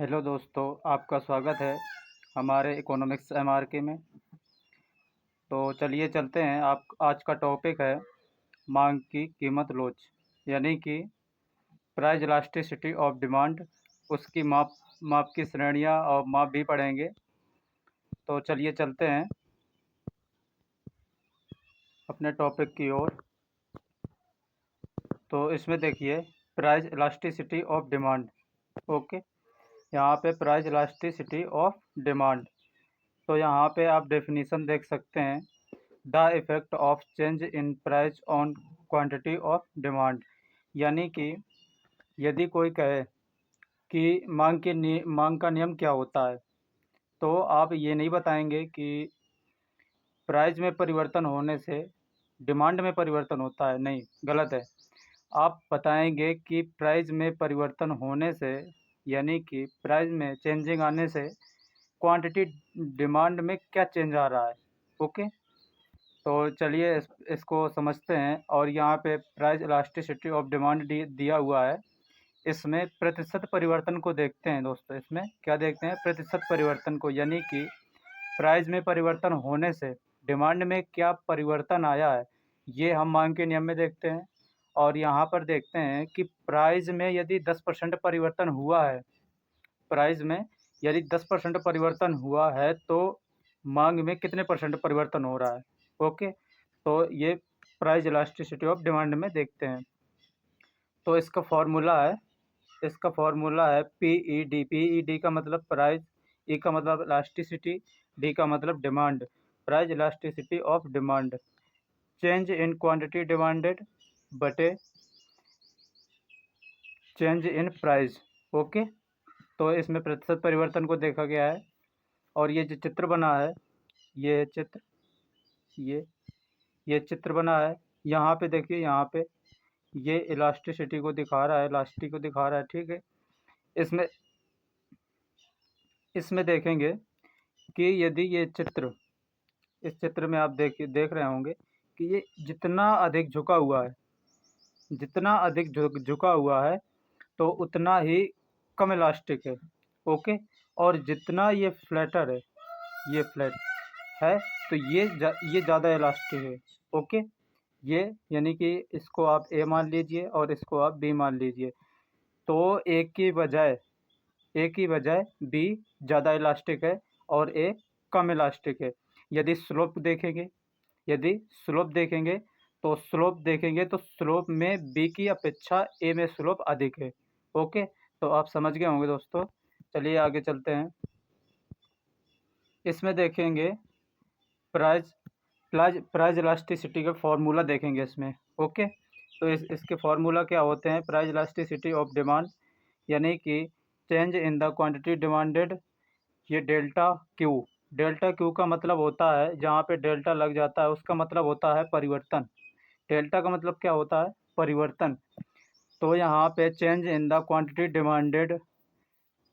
Hello दोस्तों, आपका स्वागत है हमारे इकोनॉमिक्स एमआरके में। तो चलिए चलते हैं। आप आज का टॉपिक है मांग की कीमत लोच, यानी कि प्राइस इलास्टिसिटी ऑफ डिमांड। उसकी माप माप की श्रेणियां और माप भी पढ़ेंगे। तो चलिए चलते हैं अपने टॉपिक की ओर। तो इसमें देखिए, price elasticity of demand. Okay, यहाँ पे प्राइस इलास्टिसिटी ऑफ डिमांड। तो यहाँ पे आप डेफिनीशन देख सकते हैं, the effect of change in price on quantity of demand. यानी कि यदि कोई कहे कि मांग का नियम क्या होता है, तो आप ये नहीं बताएंगे कि प्राइस में परिवर्तन होने से डिमांड में परिवर्तन होता है। नहीं, गलत है। आप बताएंगे कि प्राइस में परिवर्तन होने से, यानी कि प्राइस में चेंजिंग आने से क्वांटिटी डिमांड में क्या चेंज आ रहा है। ओके, तो चलिए इसको समझते हैं। और यहाँ पे प्राइस इलास्टिसिटी ऑफ डिमांड दिया हुआ है। इसमें प्रतिशत परिवर्तन को देखते हैं दोस्तों। इसमें क्या देखते हैं? प्रतिशत परिवर्तन को, यानी कि प्राइस में परिवर्तन होने से डिमांड में क्या परिवर्तन आया है, ये हम मांग के नियम में देखते हैं। और यहाँ पर देखते हैं कि प्राइस में यदि 10% परिवर्तन हुआ है, प्राइस में यदि 10% परिवर्तन हुआ है, तो मांग में कितने परसेंट परिवर्तन हो रहा है। ओके, तो ये प्राइस इलास्टिसिटी ऑफ डिमांड में देखते हैं। तो इसका फार्मूला है पीईडी। पीईडी का मतलब प्राइस, ई का मतलब इलास्टिसिटी, डी का मतलब demand. Price elasticity of demand, change in quantity demanded बटे चेंज इन प्राइस। ओके, तो इसमें प्रतिशत परिवर्तन को देखा गया है। और ये जो चित्र बना है, ये चित्र ये ये चित्र बना है। यहाँ पे देखिए, यहाँ पे ये इलास्टिसिटी को दिखा रहा है, इलास्टिक को दिखा रहा है। ठीक है, इसमें इसमें देखेंगे कि यदि ये चित्र, इस चित्र में आप देख रहे होंगे कि ये जितना अधिक झुका हुआ है, जितना अधिक झुका हुआ है, तो उतना ही कम इलास्टिक है। ओके, और जितना ये फ्लैटर है, ये फ्लैट है, तो ये ज़्यादा इलास्टिक है। ओके, ये यानी कि इसको आप ए मान लीजिए और इसको आप बी मान लीजिए। तो ए की बजाय बी ज़्यादा इलास्टिक है और ए कम इलास्टिक है। यदि स्लोप देखेंगे यदि स्लोप में बी की अपेक्षा ए में स्लोप अधिक है। ओके, तो आप समझ गए होंगे दोस्तों। चलिए आगे चलते हैं। इसमें देखेंगे प्राइस प्राइस इलास्टिसिटी का फार्मूला देखेंगे इसमें। ओके, तो इसके फार्मूला क्या होते हैं? प्राइस इलास्टिसिटी ऑफ डिमांड, यानी कि change in the quantity demanded, ये डेल्टा क्यू का मतलब होता है, जहाँ पे डेल्टा लग जाता है उसका मतलब होता है परिवर्तन। डेल्टा का मतलब क्या होता है? परिवर्तन। तो यहाँ पे change in the quantity demanded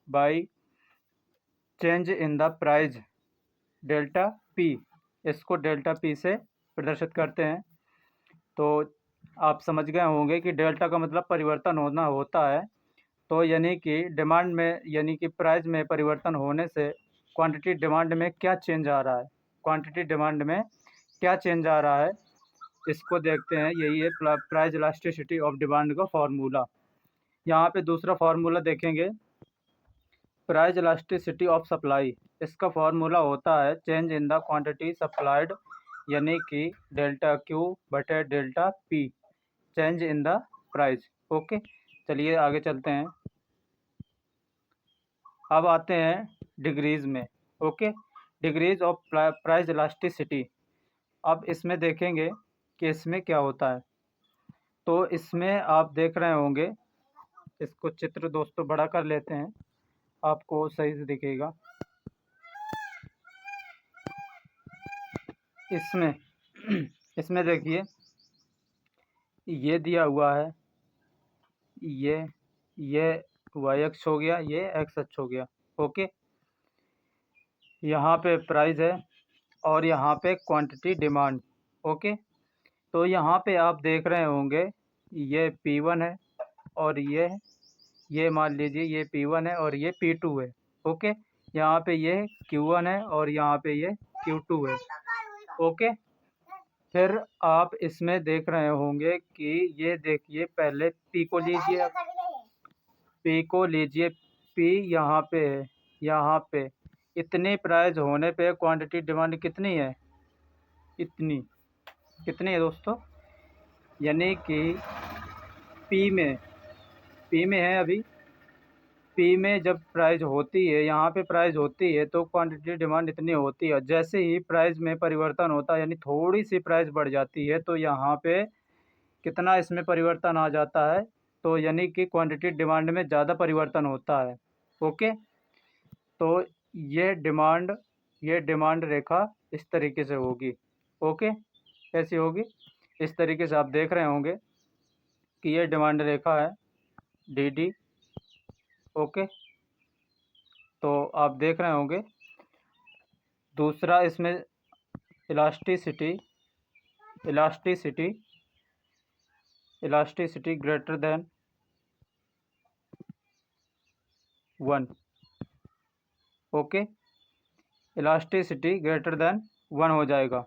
by change in the price, delta P, इसको डेल्टा पी से प्रदर्शित करते हैं। तो आप समझ गए होंगे कि डेल्टा का मतलब परिवर्तन होना होता है। तो यानी कि डिमांड में, यानी कि प्राइस में परिवर्तन होने से क्वांटिटी डिमांड में क्या चेंज आ रहा है, क्वांटिटी डिमांड में क्या चेंज आ रहा है, इसको देखते हैं। यही है प्राइस इलास्टिसिटी ऑफ डिमांड का फार्मूला। यहाँ पे दूसरा फार्मूला देखेंगे, प्राइस इलास्टिसिटी ऑफ सप्लाई। इसका फार्मूला होता है change in the quantity supplied, यानी कि डेल्टा क्यू बटे delta P, change in the price. Okay, चलिए आगे चलते हैं। अब आते हैं डिग्रीज में। Okay, degrees of price elasticity. अब इसमें देखेंगे कि इसमें क्या होता है। तो इसमें आप देख रहे होंगे, इसको चित्र दोस्तों बड़ा कर लेते हैं, आपको सही से दिखेगा। इसमें इसमें देखिए, ये दिया हुआ है, ये ये वाई एक्स हो गया, ये एक्स अक्ष हो गया। ओके, यहाँ पे प्राइस है और यहाँ पे क्वांटिटी डिमांड। ओके, तो यहाँ पे आप देख रहे होंगे ये P1 है और ये ये मान लीजिए ये P1 है और ये P2 है। ओके, यहाँ पे ये Q1 है और यहाँ पे ये Q2 है। ओके, फिर आप इसमें देख रहे होंगे कि ये देखिए, पहले P को लीजिए, P को लीजिए। P यहाँ पे है, यहाँ पे इतनी प्राइस होने पे क्वांटिटी डिमांड कितनी है, इतनी, कितनी है दोस्तों, यानी कि P में है अभी। P में जब प्राइस होती है, यहाँ पे प्राइस होती है तो क्वांटिटी डिमांड इतनी होती है। जैसे ही प्राइस में परिवर्तन होता है, यानी थोड़ी सी प्राइस बढ़ जाती है, तो यहाँ पे कितना इसमें परिवर्तन आ जाता है, तो यानी कि क्वांटिटी डिमांड में ज़्यादा परिवर्तन होता है। ओके, तो ये डिमांड रेखा इस तरीके से होगी। ओके, कैसी होगी, इस तरीके से आप देख रहे होंगे कि ये डिमांड रेखा है, DD। ओके, तो आप देख रहे होंगे। दूसरा इसमें elasticity greater than 1। Okay, elasticity greater than 1 हो जाएगा।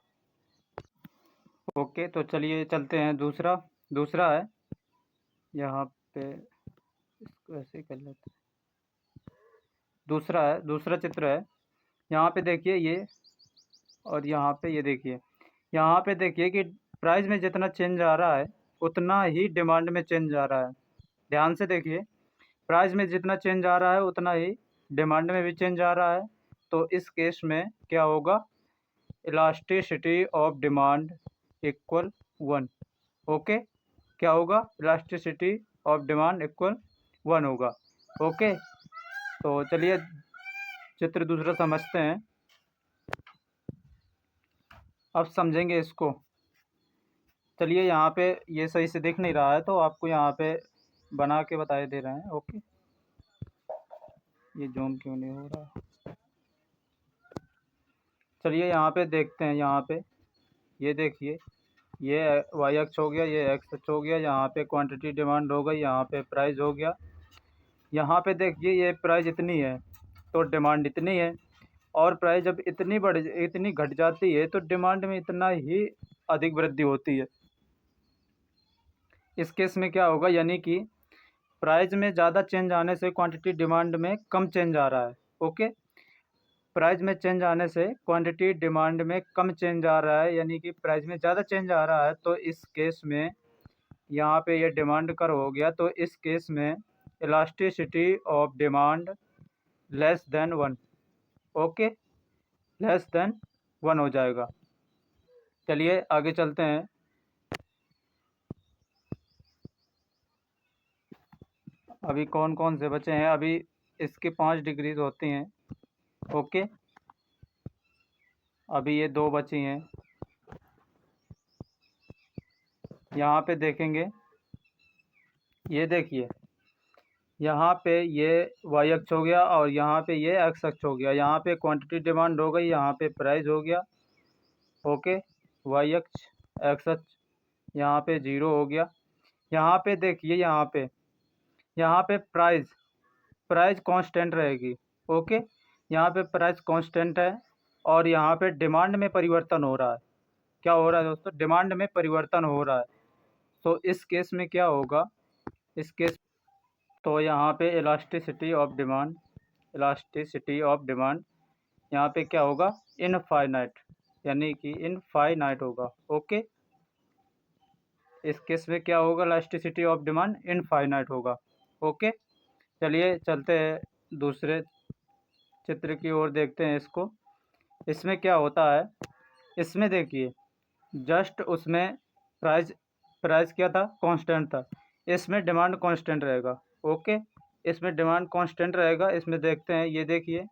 ओके, तो चलिए चलते हैं। दूसरा है, यहाँ पे इसको ऐसे ही कर लेते हैं। दूसरा चित्र है, यहाँ पे देखिए ये, और यहाँ पे ये देखिए। यहाँ पे देखिए कि प्राइस में जितना चेंज आ रहा है उतना ही डिमांड में चेंज आ रहा है। ध्यान से देखिए, प्राइस में जितना चेंज आ रहा है उतना ही डिमांड में भी चेंज आ रहा है। तो इस केस में क्या होगा, elasticity of demand equal 1। Okay, क्या होगा, इलास्टिसिटी ऑफ डिमांड इक्वल 1 होगा। ओके, तो चलिए चित्र दूसरा समझते हैं। अब समझेंगे इसको। चलिए, यहाँ पे ये सही से दिख नहीं रहा है तो आपको यहाँ पे बना के बताए दे रहे हैं। ओके, ये जूम क्यों नहीं हो रहा, चलिए यहाँ पे देखते हैं। यहाँ पे ये देखिए, ये वाई अक्ष हो गया, ये एक्स अक्ष हो गया। यहाँ पे क्वांटिटी डिमांड हो गई, यहाँ पे प्राइस हो गया। यहाँ पे देखिए ये प्राइस इतनी है तो डिमांड इतनी है, और प्राइस जब इतनी घट जाती है तो डिमांड में इतना ही अधिक वृद्धि होती है। इस केस में क्या होगा, यानी कि प्राइस में ज़्यादा चेंज आने से क्वांटिटी डिमांड में कम चेंज आ रहा है। ओके, प्राइस में चेंज आने से क्वांटिटी डिमांड में कम चेंज आ रहा है, यानी कि प्राइस में ज़्यादा चेंज आ रहा है। तो इस केस में यहाँ पे ये डिमांड कर्व हो गया, तो इस केस में elasticity of demand less than 1। Okay, less than 1 हो जाएगा। चलिए आगे चलते हैं। अभी कौन कौन से बचे हैं, अभी इसके 5 डिग्रीज होती हैं। ओके, अभी ये 2 बची हैं। यहाँ पे देखेंगे, ये देखिए, यहाँ पे ये वाई अक्ष हो गया और यहाँ पे ये एक्स अक्ष हो गया। यहाँ पे क्वांटिटी डिमांड हो गई, यहाँ पे प्राइस हो गया। ओके, वाई अक्ष एक्स अक्ष, यहाँ पे 0 हो गया। यहाँ पे देखिए, यहाँ पे प्राइस कांस्टेंट रहेगी। ओके, यहाँ पे प्राइस कांस्टेंट है और यहाँ पे डिमांड में परिवर्तन हो रहा है। क्या हो रहा है दोस्तों, डिमांड में परिवर्तन हो रहा है। तो इस केस में क्या होगा, तो यहाँ पे इलास्टिसिटी ऑफ डिमांड यहाँ पे क्या होगा, इनफाइनाइट, यानी कि इनफाइनाइट होगा। ओके, इस केस में क्या होगा, इलास्टिसिटी ऑफ डिमांड इनफाइनाइट होगा। ओके, चलिए चलते हैं दूसरे चित्र की ओर, देखते हैं इसको। इसमें क्या होता है, इसमें देखिए जस्ट उसमें प्राइस क्या था, कांस्टेंट था। इसमें डिमांड कांस्टेंट रहेगा। ओके, इसमें डिमांड कांस्टेंट रहेगा। इसमें देखते हैं, ये देखिए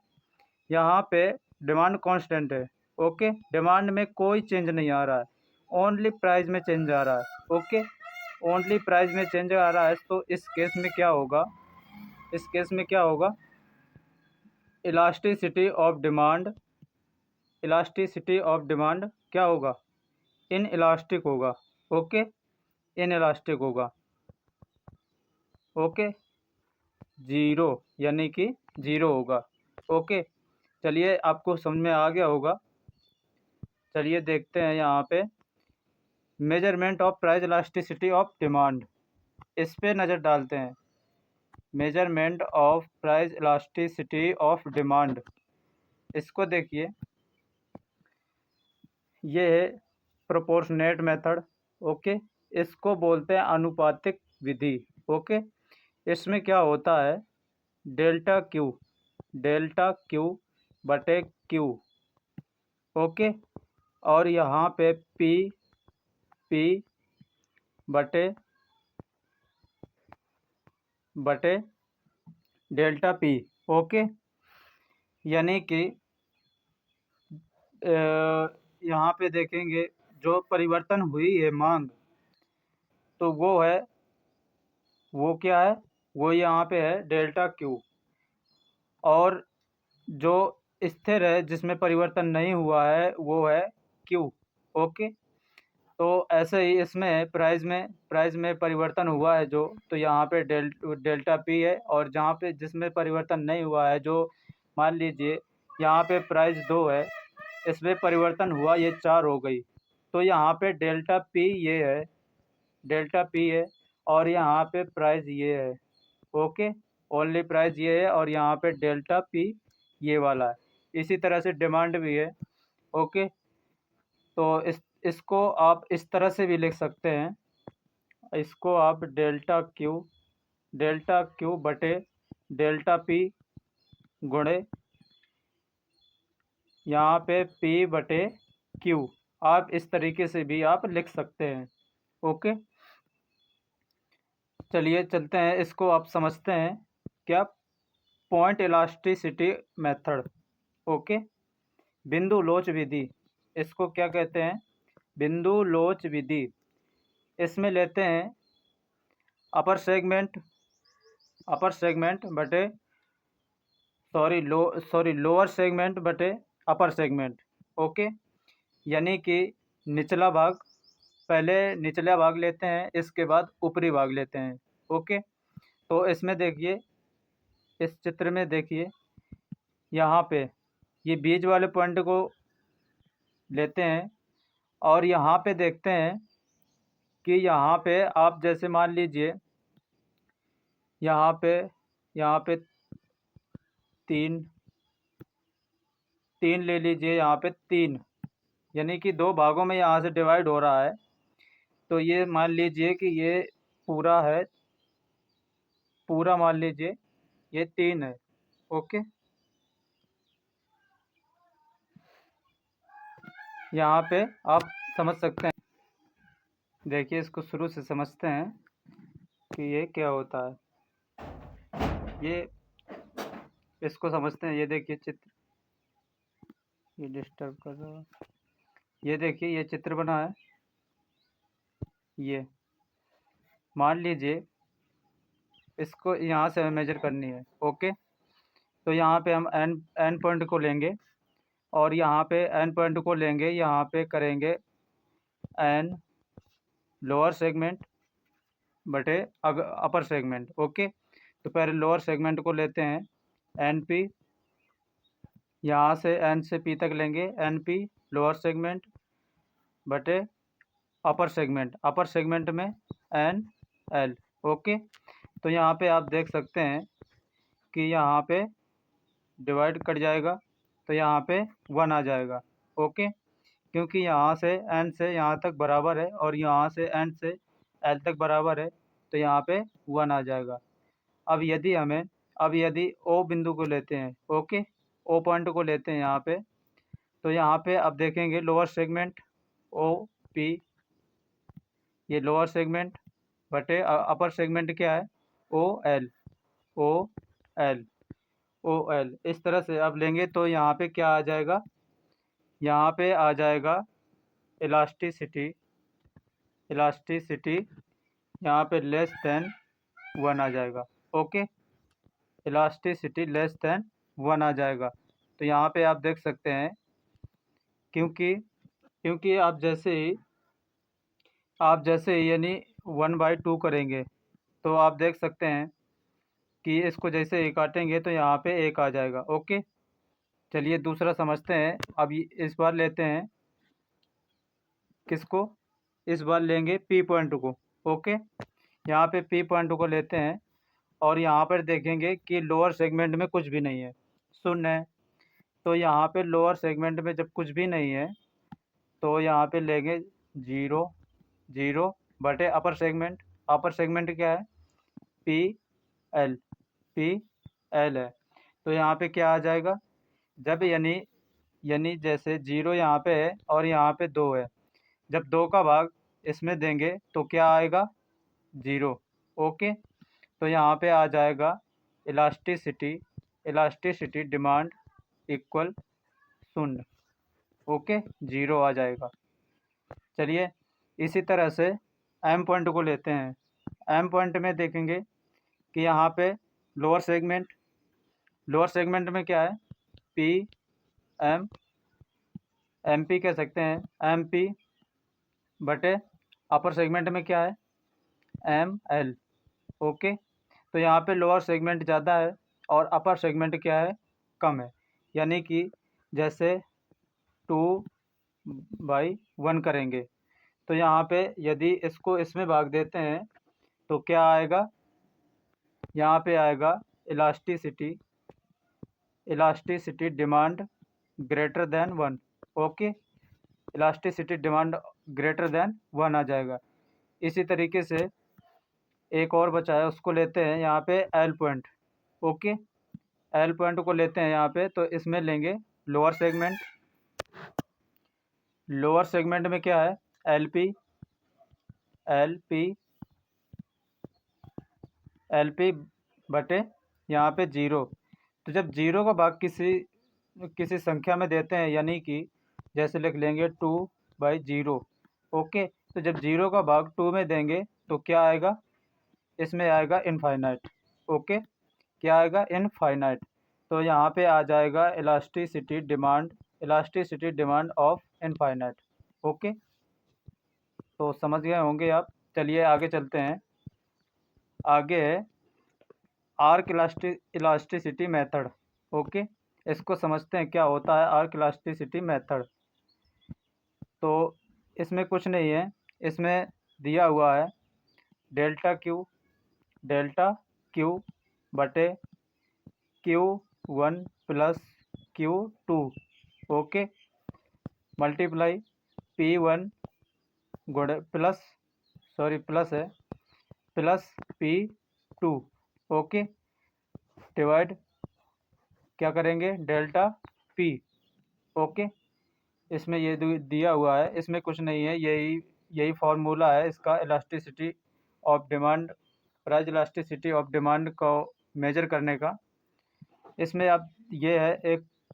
यहाँ पे डिमांड कांस्टेंट है। ओके, डिमांड में कोई चेंज नहीं आ रहा है, ओनली प्राइस में चेंज आ रहा है। ओके, ओनली प्राइस में चेंज आ रहा है। तो इस केस में क्या होगा, इलास्टिसिटी ऑफ डिमांड क्या होगा, इन इलास्टिक होगा। ओके, इन इलास्टिक होगा। ओके, जीरो, यानी कि जीरो होगा। ओके, चलिए आपको समझ में आ गया होगा। चलिए देखते हैं यहाँ पे measurement of price elasticity of demand, इस पे नज़र डालते हैं। Measurement of price elasticity of demand, इसको देखिए, ये है प्रोपोर्शनेट मेथड। ओके, इसको बोलते हैं अनुपातिक विधि। ओके, इसमें क्या होता है, डेल्टा क्यू बटे क्यू। ओके, और यहाँ पे पी बटे डेल्टा पी। ओके, यानी कि यहाँ पे देखेंगे जो परिवर्तन हुई है मांग, तो वो क्या है, वो यहाँ पे है डेल्टा क्यू। और जो स्थिर है जिसमें परिवर्तन नहीं हुआ है वो है क्यू। ओके, तो ऐसे ही इसमें प्राइस में परिवर्तन हुआ है जो, तो यहाँ पे डेल्टा पी है। और जहाँ पे जिसमें परिवर्तन नहीं हुआ है, जो मान लीजिए यहाँ पे प्राइस 2 है, इसमें परिवर्तन हुआ ये 4 हो गई, तो यहाँ पे डेल्टा पी है और यहाँ पे प्राइस ये है। ओके, ओनली प्राइस ये है और यहाँ पे डेल्टा पी ये वाला है। इसी तरह से डिमांड भी है। ओके, तो इसको आप इस तरह से भी लिख सकते हैं, इसको आप डेल्टा क्यू बटे डेल्टा पी गुणे यहाँ पे पी बटे क्यू, आप इस तरीके से भी आप लिख सकते हैं। ओके, चलिए चलते हैं, इसको आप समझते हैं क्या, पॉइंट इलास्टिसिटी मेथड। ओके, बिंदु लोच विधि, इसको क्या कहते हैं, बिंदु लोच विधि। इसमें लेते हैं अपर सेगमेंट बटे लोअर सेगमेंट बटे अपर सेगमेंट। ओके, यानी कि निचला भाग, पहले निचला भाग लेते हैं, इसके बाद ऊपरी भाग लेते हैं। ओके, तो इसमें देखिए, इस चित्र में देखिए, यहाँ पे ये बीच वाले पॉइंट को लेते हैं और यहाँ पे देखते हैं कि यहाँ पे आप जैसे मान लीजिए यहाँ पे तीन ले लीजिए, यहाँ पे 3, यानी कि 2 भागों में यहाँ से डिवाइड हो रहा है। तो ये मान लीजिए कि ये पूरा है, पूरा मान लीजिए ये 3 है। ओके, यहाँ पे आप समझ सकते हैं। देखिए, इसको शुरू से समझते हैं कि ये क्या होता है। ये इसको समझते हैं, ये देखिए चित्र, ये डिस्टर्ब कर रहा है। ये देखिए, ये चित्र बना है, ये मान लीजिए इसको यहाँ से हमें मेजर करनी है। ओके, तो यहाँ पे हम एन पॉइंट को लेंगे और यहाँ पे एन पॉइंट को लेंगे, यहाँ पे करेंगे एन लोअर सेगमेंट बटे अपर सेगमेंट। ओके, तो पहले लोअर सेगमेंट को लेते हैं, एन पी, यहाँ से एन से पी तक लेंगे, एन पी लोअर सेगमेंट बटे अपर सेगमेंट में एन एल। ओके, तो यहाँ पे आप देख सकते हैं कि यहाँ पे डिवाइड कट जाएगा, तो यहाँ पे 1 आ जाएगा। ओके, क्योंकि यहाँ से एन से यहाँ तक बराबर है और यहाँ से एन से एल तक बराबर है, तो यहाँ पे 1 आ जाएगा। अब यदि ओ बिंदु को लेते हैं, ओके, ओ पॉइंट को लेते हैं यहाँ पे, तो यहाँ पे अब देखेंगे लोअर सेगमेंट ओ पी, ये लोअर सेगमेंट बटे अपर सेगमेंट क्या है, O L, O L, O L. इस तरह से अब लेंगे तो यहाँ पे क्या आ जाएगा, यहाँ पे आ जाएगा इलास्टिसिटी यहाँ पे लेस देन 1 आ जाएगा। ओके, इलास्टिसिटी लेस देन 1 आ जाएगा। तो यहाँ पे आप देख सकते हैं, क्योंकि आप जैसे ही यानी 1/2 करेंगे, तो आप देख सकते हैं कि इसको जैसे ए काटेंगे तो यहाँ पे एक आ जाएगा। ओके, चलिए दूसरा समझते हैं। अब इस बार लेते हैं किसको, इस बार लेंगे पी पॉइंट को। ओके, यहाँ पे पी पॉइंट को लेते हैं और यहाँ पर देखेंगे कि लोअर सेगमेंट में कुछ भी नहीं है, शून्य है। तो यहाँ पे लोअर सेगमेंट में जब कुछ भी नहीं है तो यहाँ पे लेंगे 0 0 बटे अपर सेगमेंट क्या है, पी एल, पी एल है। तो यहाँ पे क्या आ जाएगा, जब यानी जैसे 0 यहाँ पे है और यहाँ पे 2 है, जब 2 का भाग इसमें देंगे तो क्या आएगा, 0। ओके, तो यहाँ पे आ जाएगा इलास्टिसिटी डिमांड इक्वल शून्य। ओके, 0 आ जाएगा। चलिए इसी तरह से एम पॉइंट को लेते हैं। एम पॉइंट में देखेंगे कि यहाँ पे लोअर सेगमेंट में क्या है, पी एम, एम पी कह सकते हैं, एम पी बटे अपर सेगमेंट में क्या है, एम एल। ओके, तो यहाँ पे लोअर सेगमेंट ज़्यादा है और अपर सेगमेंट क्या है, कम है। यानी कि जैसे 2/1 करेंगे तो यहाँ पे यदि इसको इसमें भाग देते हैं तो क्या आएगा, यहाँ पे आएगा elasticity demand greater than 1। Okay, elasticity demand greater than 1 आ जाएगा। इसी तरीके से एक और बचा है, उसको लेते हैं यहाँ पे L point. Okay, L point को लेते हैं यहाँ पे, तो इसमें लेंगे लोअर सेगमेंट में क्या है, एल पी बटे यहाँ पे 0। तो जब 0 का भाग किसी संख्या में देते हैं, यानी कि जैसे लिख लेंगे 2/0। ओके, तो जब 0 का भाग 2 में देंगे तो क्या आएगा, इसमें आएगा इनफाइनाइट। ओके, क्या आएगा, इनफाइनाइट। तो यहाँ पे आ जाएगा elasticity demand of infinite. Okay, तो समझ गए होंगे आप। चलिए आगे चलते हैं। आगे है आर्क इलास्टिसिटी मेथड। ओके, इसको समझते हैं क्या होता है आर्क इलास्टिसिटी मेथड। तो इसमें कुछ नहीं है, इसमें दिया हुआ है डेल्टा क्यू बटे Q1 plus Q2। Okay, multiply P1 गुणे प्लस है प्लस P2। ओके, डिवाइड क्या करेंगे, डेल्टा P। ओके, इसमें ये दिया हुआ है, इसमें कुछ नहीं है, यही फार्मूला है इसका elasticity of demand, price elasticity of demand को मेजर करने का। इसमें अब ये है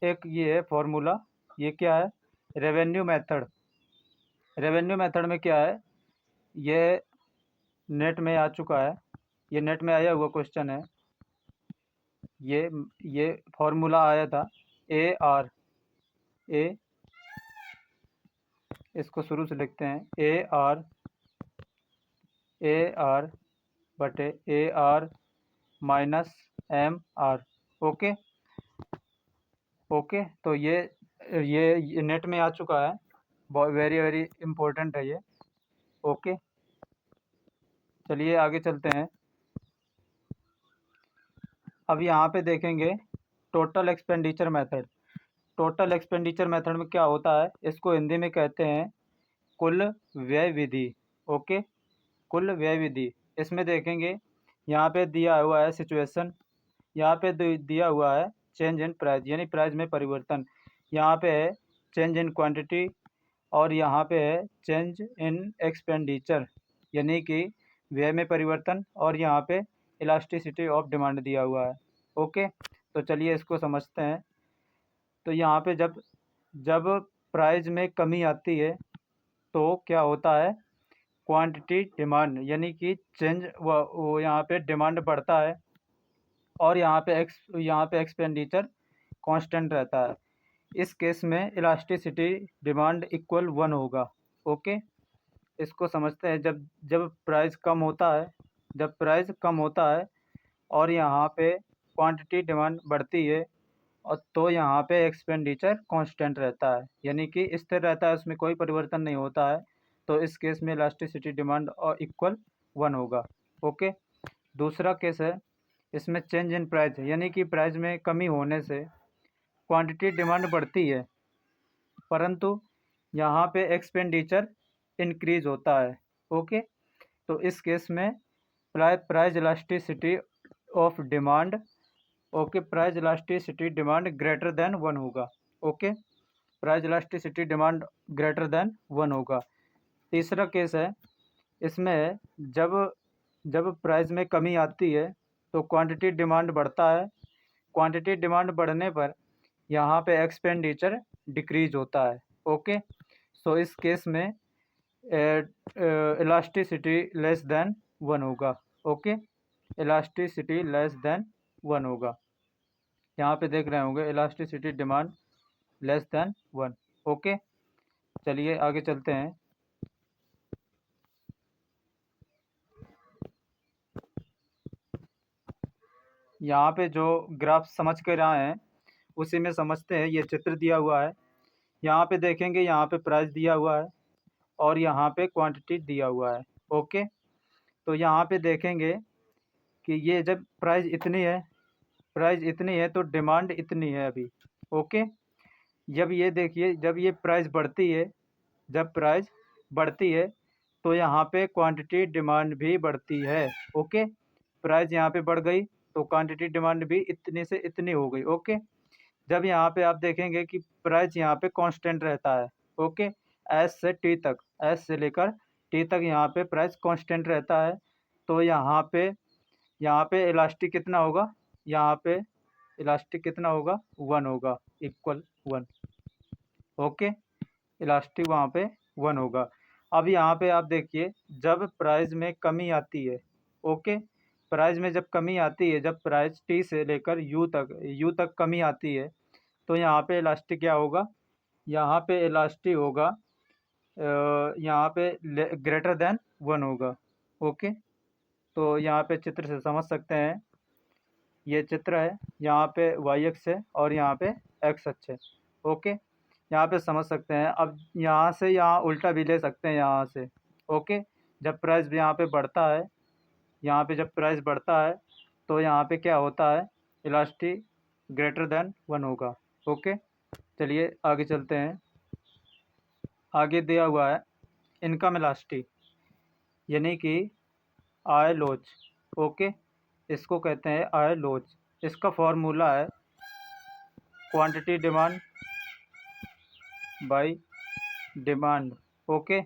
एक ये है फार्मूला, ये क्या है, रेवेन्यू मेथड में क्या है, ये नेट में आ चुका है, ये नेट में आया हुआ क्वेश्चन है। ये फार्मूला आया था ए, इसको शुरू से लिखते हैं, ए आर बटे AR माइनस MR। ओके, तो ये नेट में आ चुका है, बहुत वेरी वेरी इम्पोर्टेंट है ये। ओके, चलिए आगे चलते हैं। अब यहाँ पे देखेंगे टोटल एक्सपेंडिचर मेथड में क्या होता है, इसको हिंदी में कहते हैं कुल व्यय विधि। ओके, कुल व्यय विधि। इसमें देखेंगे यहाँ पे दिया हुआ है सिचुएशन, यहाँ पे दिया हुआ है चेंज इन प्राइस, यानी प्राइस में परिवर्तन। यहाँ पे है चेंज इन क्वांटिटी और यहाँ पे है चेंज इन एक्सपेंडिचर, यानी कि व्यय में परिवर्तन, और यहाँ पे इलास्टिसिटी ऑफ डिमांड दिया हुआ है। ओके, तो चलिए इसको समझते हैं। तो यहाँ पे जब प्राइस में कमी आती है तो क्या होता है, क्वांटिटी डिमांड, यानी कि चेंज वो यहाँ पे डिमांड बढ़ता है और यहाँ पे एक्सपेंडिचर कांस्टेंट रहता है। इस केस में इलास्टिसिटी डिमांड इक्वल 1 होगा। ओके, इसको समझते हैं। जब प्राइस कम होता है और यहाँ पे क्वांटिटी डिमांड बढ़ती है और तो यहाँ पे एक्सपेंडिचर कांस्टेंट रहता है, यानी कि स्थिर रहता है, उसमें कोई परिवर्तन नहीं होता है। तो इस केस में इलास्टिसिटी डिमांड और इक्वल 1 होगा। ओके। दूसरा केस है, इसमें चेंज इन प्राइस, यानी कि प्राइस में कमी होने से क्वांटिटी डिमांड बढ़ती है परंतु यहाँ पे एक्सपेंडिचर इंक्रीज होता है। ओके। तो इस केस में price elasticity of demand, okay, price elasticity demand greater than 1 होगा। Okay, price elasticity demand greater than 1 होगा। तीसरा केस है, इसमें जब जब प्राइस में कमी आती है तो क्वांटिटी डिमांड बढ़ता है, क्वांटिटी डिमांड बढ़ने पर यहाँ पे एक्सपेंडिचर डिक्रीज होता है। ओके। सो इस केस में इलास्टिसिटी लेस देन 1 होगा। ओके, इलास्टिसिटी लेस देन 1 होगा। यहाँ पे देख रहे होंगे elasticity demand less than 1। Okay, चलिए आगे चलते हैं। यहाँ पे जो ग्राफ समझ के रहे हैं उसी में समझते हैं। ये चित्र दिया हुआ है, यहाँ पे देखेंगे, यहाँ पे प्राइस दिया हुआ है और यहाँ पे क्वांटिटी दिया हुआ है। ओके, तो यहाँ पे देखेंगे कि ये जब प्राइस इतनी है, प्राइस इतनी है तो डिमांड इतनी है अभी। ओके, जब ये देखिए, जब ये प्राइस बढ़ती है, जब प्राइस बढ़ती है तो यहाँ पे क्वांटिटी डिमांड भी बढ़ती है। ओके, प्राइस यहाँ पे बढ़ गई तो क्वांटिटी डिमांड भी इतनी से इतनी हो गई। ओके, जब यहाँ पे आप देखेंगे कि प्राइस यहाँ पे कांस्टेंट रहता है। ओके, एस से टी तक, एस से लेकर टी तक यहाँ पे प्राइस कांस्टेंट रहता है। तो यहाँ पे इलास्टिक कितना होगा, यहाँ पे इलास्टिक कितना होगा, 1 होगा, इक्वल 1। ओके, इलास्टिक वहाँ पे 1 होगा। अब यहाँ पे आप देखिए, जब प्राइस में कमी आती है, ओके, प्राइस में जब कमी आती है, जब प्राइस टी से लेकर यू तक कमी आती है तो यहाँ पे इलास्टिक क्या होगा, यहाँ पे इलास्टिक होगा यहाँ पे ग्रेटर देन 1 होगा। ओके, तो यहाँ पे चित्र से समझ सकते हैं, ये चित्र है, यहाँ पे वाई एक्स है और यहाँ पे एक्स अक्ष है। ओके, यहाँ पे समझ सकते हैं। अब यहाँ से यहाँ उल्टा भी ले सकते हैं, यहाँ से। ओके, जब प्राइस भी यहाँ पे बढ़ता है, यहाँ पे जब प्राइस बढ़ता है तो यहाँ पे क्या होता है, इलास्टिक ग्रेटर देन 1 होगा। ओके, चलिए आगे चलते हैं। आगे दिया हुआ है इनकम इलास्टिक, यानी कि आय लोच। ओके, इसको कहते हैं आय लोच। इसका फॉर्मूला है quantity demand by demand, okay,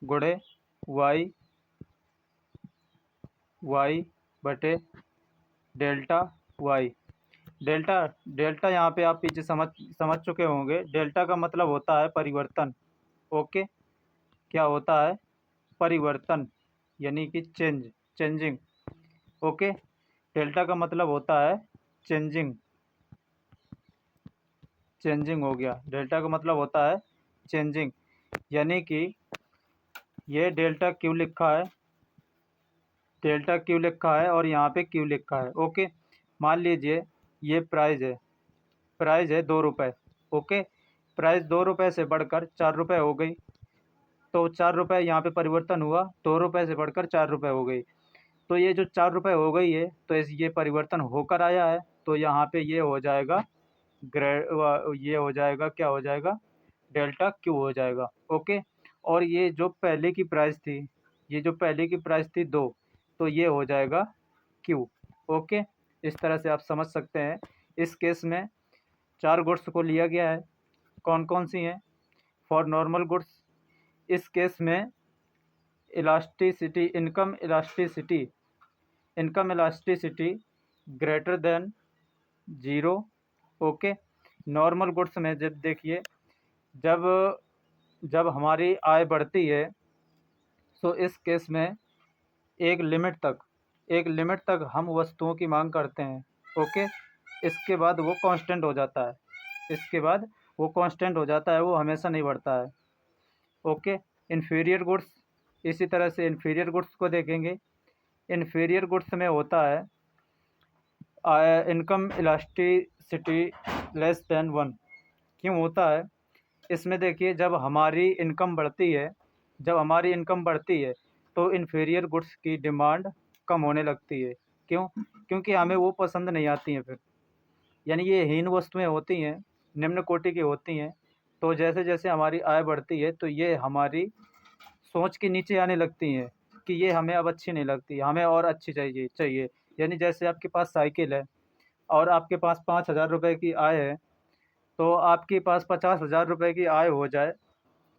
गुणे वाई बटे डेल्टा वाई। डेल्टा डेल्टा यहाँ पे आप पीछे समझ चुके होंगे। डेल्टा का मतलब होता है परिवर्तन। ओके, क्या होता है, परिवर्तन, यानी कि चेंजिंग। ओके, डेल्टा का मतलब होता है चेंजिंग हो गया। डेल्टा का मतलब होता है चेंजिंग, यानी कि ये डेल्टा क्यू लिखा है, डेल्टा क्यू लिखा है और यहाँ पे क्यू लिखा है। ओके, मान लीजिए ये प्राइस है 2 रुपये। ओके, प्राइस 2 रुपये से बढ़कर 4 रुपये हो गई, तो 4 रुपये यहाँ पे परिवर्तन हुआ, 2 रुपये से बढ़कर 4 रुपये हो गई। तो ये जो 4 रुपये हो गई है तो ये परिवर्तन होकर आया है, तो यहाँ पे ये हो जाएगा ये हो जाएगा, क्या हो जाएगा, डेल्टा क्यू हो जाएगा। ओके, और ये जो पहले की प्राइस थी, ये जो पहले की प्राइस थी 2, तो ये हो जाएगा क्यू। ओके, इस तरह से आप समझ सकते हैं। इस केस में 4 गुड्स को लिया गया है, कौन कौन सी हैं, फॉर नॉर्मल गुड्स, इस केस में elasticity, income elasticity greater than 0। Okay, normal goods में जब देखिए, जब जब हमारी आय बढ़ती है तो इस केस में एक लिमिट तक हम वस्तुओं की मांग करते हैं। ओके, इसके बाद वो कांस्टेंट हो जाता है, इसके बाद वो कांस्टेंट हो जाता है, वो हमेशा नहीं बढ़ता है। ओके, इन्फीरियर गुड्स, इसी तरह से इन्फीरियर गुड्स को देखेंगे। इन्फीरियर गुड्स में होता है इनकम इलास्टिसिटी लेस देन 1 क्यों होता है? इसमें देखिए जब हमारी इनकम बढ़ती है तो इन्फीरियर गुड्स की डिमांड कम होने लगती है। क्यों? क्योंकि हमें वो पसंद नहीं आती हैं फिर। यानी ये हीन वस्तुएँ होती हैं, निम्न कोटि की होती हैं, तो जैसे-जैसे हमारी आय बढ़ती है तो ये हमारी सोच के नीचे आने लगती हैं कि ये हमें अब अच्छी नहीं लगती, हमें और अच्छी चाहिए चाहिए। यानी जैसे आपके पास साइकिल है और आपके पास 5,000 रुपए की आय है, तो आपके पास 50,000 रुपए की आय हो जाए,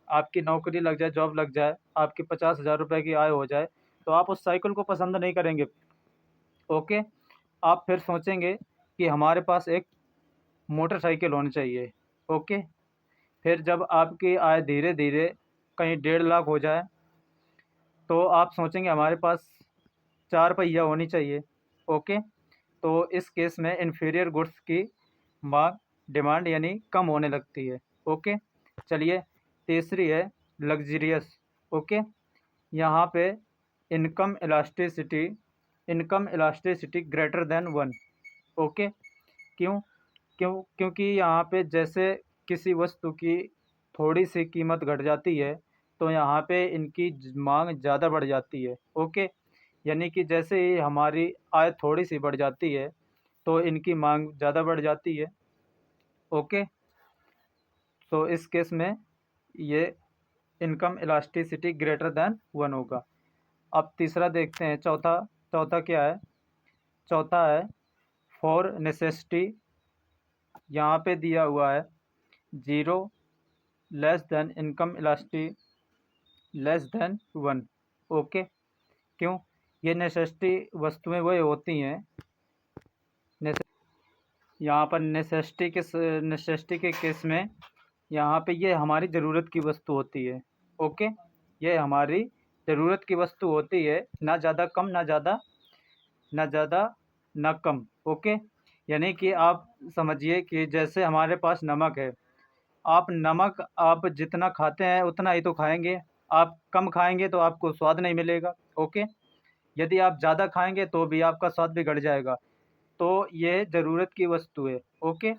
आपकी नौकरी लग जाए, जॉब लग जाए, आपकी 50,000 रुपए की आय हो जाए, तो आप उस साइकिल को पसंद नहीं करेंगे। ओके? आप फिर सोचेंगे कि हमारे पास एक मोटरसाइकिल होनी चाहिए। ओके? फिर जब आपकी आय धीरे-धीरे कहीं 1.5 लाख हो जाए, तो आप सोचेंगे हमारे पास 4 पहिया होनी चाहिए। ओके? तो इस केस में इन्फीरियर गुड्स की माँग डिमांड यानी कम होने लगती है। ओके? चलिए तीसरी है लग्ज़रियस। ओके? यहाँ पे income elasticity greater than 1। Okay? क्यों? क्योंकि यहाँ पे जैसे किसी वस्तु की थोड़ी-सी कीमत घट जाती है, तो यहाँ पे इनकी माँग ज़्यादा बढ़ जाती है। ओके? यानी कि जैसे ही हमारी आय थोड़ी-सी बढ़ जाती है, तो इनकी माँग ज़्यादा बढ़ जाती है। ओके? तो इस केस में ये इनकम इलास्टिसिटी ग्रेटर दैन 1 होगा। अब तीसरा देखते हैं, चौथा चौथा क्या है? चौथा है फॉर नेसेसिटी। यहाँ पे दिया हुआ है 0 less than income elasticity less than 1। Okay? क्यों? ये नेसेसिटी वस्तुएँ वही होती हैं यहाँ पर नेसेसिटी के केस में यहाँ पे ये हमारी ज़रूरत की वस्तु होती है। ओके? ये हमारी ज़रूरत की वस्तु होती है, ना ज़्यादा कम, ना कम। ओके? यानी कि आप समझिए कि जैसे हमारे पास नमक है, आप जितना खाते हैं उतना ही तो खाएँगे। आप कम खाएँगे तो आपको स्वाद नहीं मिलेगा। ओके? यदि आप ज़्यादा खाएँगे तो भी आपका स्वाद बिगड़ जाएगा। तो ये ज़रूरत की वस्तु है। ओके?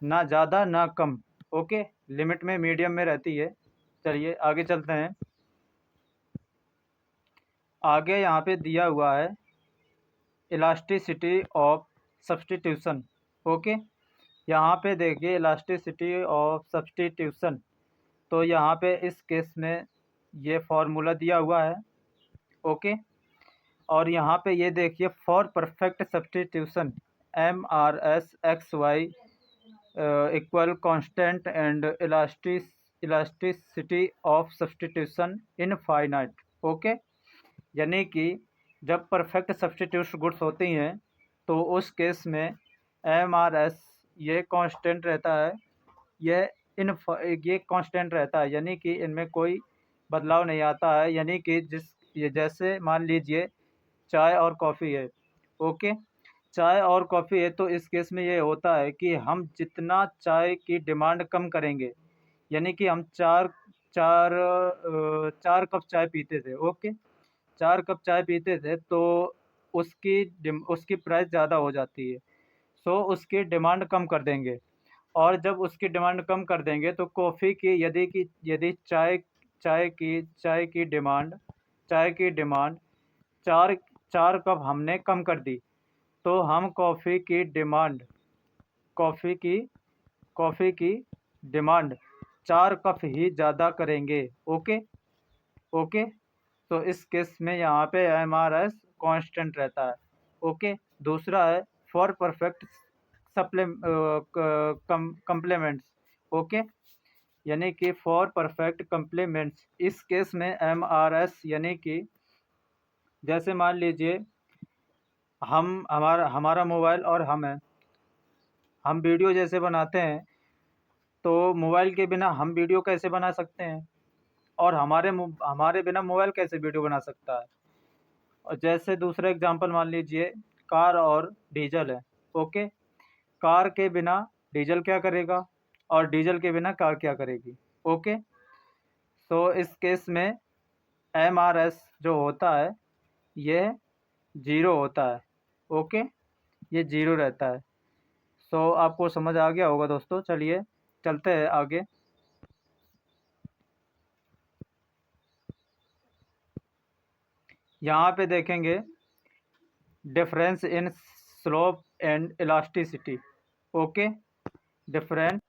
ना ज़्यादा ना कम। ओके? लिमिट में, मीडियम में रहती है। चलिए आगे चलते हैं। आगे यहाँ पे दिया हुआ है इलास्टिसिटी ऑफ सब्स्टिट्यूशन। ओके? यहाँ पे देखिए इलास्टिसिटी ऑफ सब्स्टिट्यूशन, तो यहाँ पे इस केस में ये फार्मूला दिया हुआ है। ओके? और यहाँ पे ये देखिए for perfect substitution MRS/XY equal constant and elasticity of substitution infinite. Okay? यानी कि जब परफेक्ट सब्स्टिट्यूट गुड्स होती हैं तो उस केस में MRS ये कांस्टेंट रहता है, यह ये कांस्टेंट रहता है, यानी कि इनमें कोई बदलाव नहीं आता है। यानी कि ये जैसे मान लीजिए चाय और कॉफ़ी है। ओके? चाय और कॉफ़ी है तो इस केस में ये होता है कि हम जितना चाय की डिमांड कम करेंगे, यानी कि हम 4 कप चाय पीते थे। ओके? 4 कप चाय पीते थे तो उसकी प्राइस ज़्यादा हो जाती है। सो उसकी डिमांड कम कर देंगे, और जब उसकी डिमांड कम कर देंगे तो कॉफ़ी की यदि चाय की डिमांड 4 4 कप हमने कम कर दी, तो हम कॉफ़ी की कॉफ़ी की डिमांड 4 कप ही ज़्यादा करेंगे। ओके? ओके? तो इस केस में यहाँ पे MRS कांस्टेंट रहता है। ओके? दूसरा है फॉर परफेक्ट कंप्लीमेंट्स। ओके? यानी कि फॉर परफेक्ट कंप्लीमेंट्स, इस केस में MRS यानी कि जैसे मान लीजिए हमारा मोबाइल और हम हैं, हम वीडियो जैसे बनाते हैं, तो मोबाइल के बिना हम वीडियो कैसे बना सकते हैं, और हमारे बिना मोबाइल कैसे वीडियो बना सकता है। और जैसे दूसरा एग्जांपल मान लीजिए कार और डीजल है। ओके? कार के बिना डीजल क्या करेगा, और डीजल के बिना कार क्या करेगी। ओके? तो इस केस में MRS जो होता है ये 0 होता है। ओके? ये 0 रहता है। सो आपको समझ आ गया होगा दोस्तों। चलिए चलते हैं आगे। यहाँ पे देखेंगे difference in slope and elasticity. Okay, different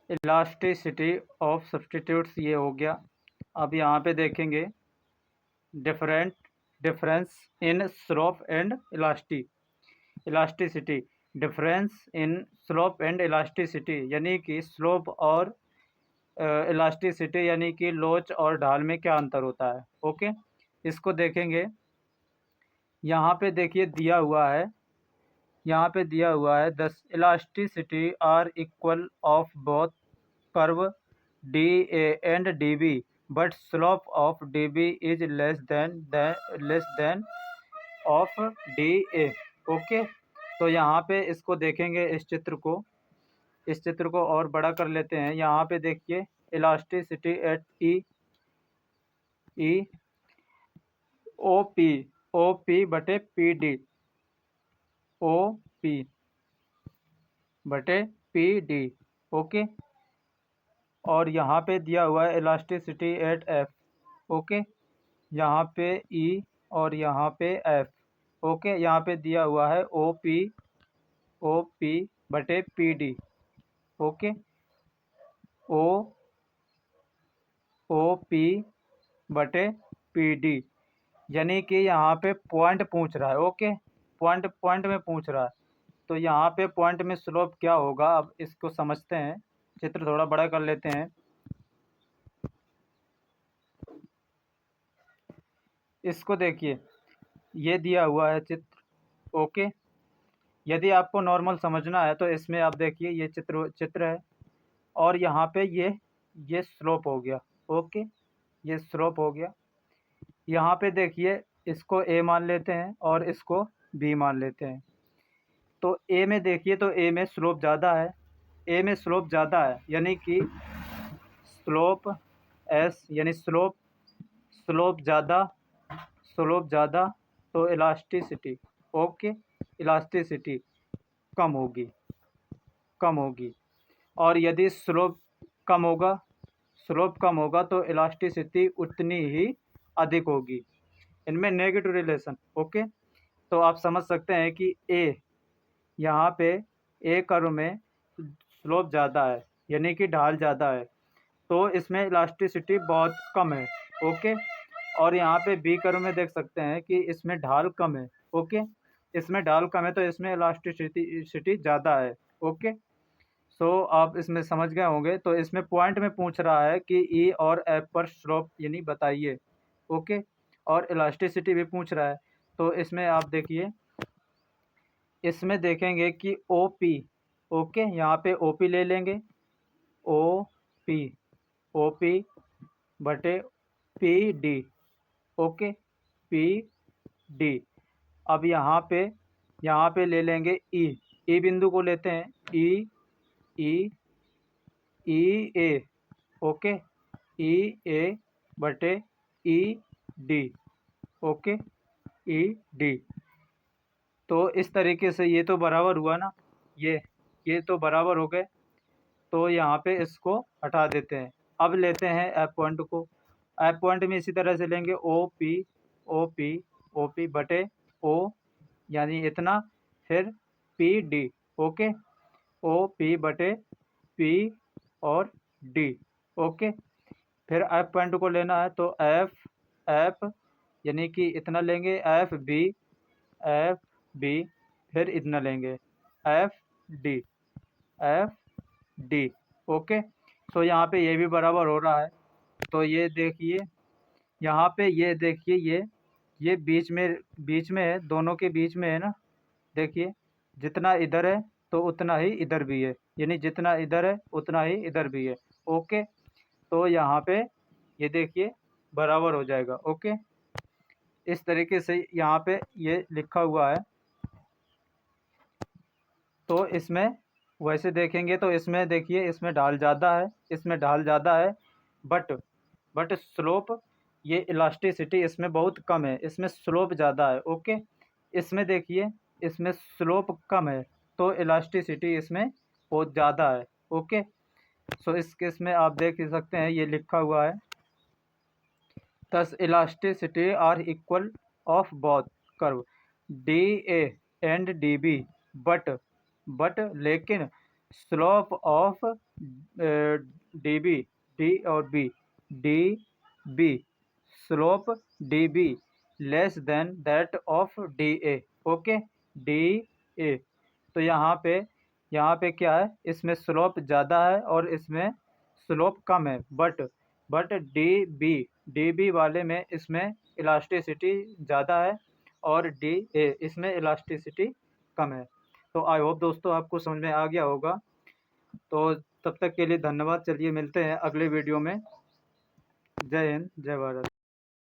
elasticity of substitutes ये हो गया। अब यहाँ पे देखेंगे different difference in slope and elasticity. Difference in slope and elasticity यानी कि स्लोप और इलास्टिसिटी यानी कि लोच और ढाल में क्या अंतर होता है। ओके, इसको देखेंगे। यहाँ पे देखिए दिया हुआ है, यहाँ पे दिया हुआ है the elasticity are equal of both curve D A and D B but slope of D B is less than of D A. Okay, तो यहाँ पे इसको देखेंगे, इस चित्र को और बड़ा कर लेते हैं। यहाँ पे देखिए इलास्टिसिटी एट ई ओ पी बटे पी डी, ओ पी बटे पी डी। ओके, और यहाँ पे दिया हुआ है इलास्टिसिटी एट एफ। ओके, यहाँ पे ई और यहाँ पे एफ। ओके, यहाँ पे दिया हुआ है ओ पी बटे P D. Okay, O P बटे पी डी यानी कि यहाँ पे पॉइंट पूछ रहा है। ओके, पॉइंट में पूछ रहा है, तो यहाँ पे पॉइंट में स्लोप क्या होगा, अब इसको समझते हैं। चित्र थोड़ा बड़ा कर लेते हैं। इसको देखिए, ये दिया हुआ है चित्र। ओके, यदि आपको नॉर्मल समझना है तो इसमें आप देखिए ये चित्र है और यहाँ पे ये स्लोप हो गया। ओके, ये स्लोप हो गया। यहाँ पे देखिए इसको ए मान लेते हैं और इसको बी मान लेते हैं। तो ए में देखिए, तो ए में स्लोप ज़्यादा है, ए में स्लोप ज़्यादा है यानी कि स्लोप एस यानी स्लोप ज़्यादा तो इलास्टिसिटी। ओके, इलास्टिसिटी कम होगी और यदि स्लोप कम होगा तो इलास्टिसिटी उतनी ही अधिक होगी। इनमें नेगेटिव रिलेशन। ओके, तो आप समझ सकते हैं कि यहाँ पे ए कर्व में स्लोप ज़्यादा है यानी कि ढाल ज़्यादा है, तो इसमें इलास्टिसिटी बहुत कम है। ओके, और यहाँ पे बी कर्व में देख सकते हैं कि इसमें ढाल कम है। ओके, इसमें ढाल कम है तो इसमें इलास्टिसिटी ज़्यादा है। ओके, सो आप इसमें समझ गए होंगे। तो इसमें पॉइंट में पूछ रहा है कि ई और एफ पर स्लोप यानी बताइए। ओके, और इलास्टिसिटी भी पूछ रहा है। तो इसमें आप देखिए, इसमें देखेंगे कि ओ पी। ओके, यहाँ पे ओ पी ले लेंगे, ओ पी बटे P D. Okay, P D. अब यहाँ पे ले लेंगे ई बिंदु को लेते हैं, ई ए। ओके, ई ए बटे E D. Okay, E D. तो इस तरीके से ये तो बराबर हुआ ना, ये तो बराबर हो गए। तो यहाँ पे इसको हटा देते हैं। अब लेते हैं एफ पॉइंट को। एफ पॉइंट में इसी तरह से लेंगे ओ पी बटे ओ यानी इतना, फिर P D. Okay, O P बटे पी और डी। ओके, फिर एफ पॉइंट को लेना है तो एफ यानी कि इतना लेंगे, एफ बी फिर इतना लेंगे, एफ डी। ओके, सो यहाँ पे ये भी बराबर हो रहा है। तो ये देखिए, यहाँ पे ये देखिए, ये बीच में है, दोनों के बीच में है ना। देखिए जितना इधर है तो उतना ही इधर भी है, यानी जितना इधर है उतना ही इधर भी है। ओके, तो यहाँ पे ये देखिए बराबर हो जाएगा। ओके, इस तरीके से यहाँ पे ये लिखा हुआ है। तो इसमें वैसे देखेंगे तो इसमें देखिए, इसमें ढाल ज़्यादा है, बट स्लोप, ये इलास्टिसिटी इसमें बहुत कम है, इसमें स्लोप ज़्यादा है। ओके, इसमें देखिए इसमें स्लोप कम है तो इलास्टिसिटी इसमें बहुत ज़्यादा है। ओके, सो इस केस में आप देख ही सकते हैं, ये लिखा हुआ है thus elasticity are equal of both curve dA and dB, but लेकिन स्लोप ऑफ dB d और b dB slope dB less than that of dA। Okay, dA तो यहाँ पे क्या है, इसमें स्लोप ज़्यादा है और इसमें स्लोप कम है, बट डी बी वाले में इसमें इलास्टिसिटी ज़्यादा है और डी ए इसमें इलास्टिसिटी कम है। तो आई होप दोस्तों आपको समझ में आ गया होगा। तो तब तक के लिए धन्यवाद। चलिए मिलते हैं अगले वीडियो में। जय हिंद, जय भारत।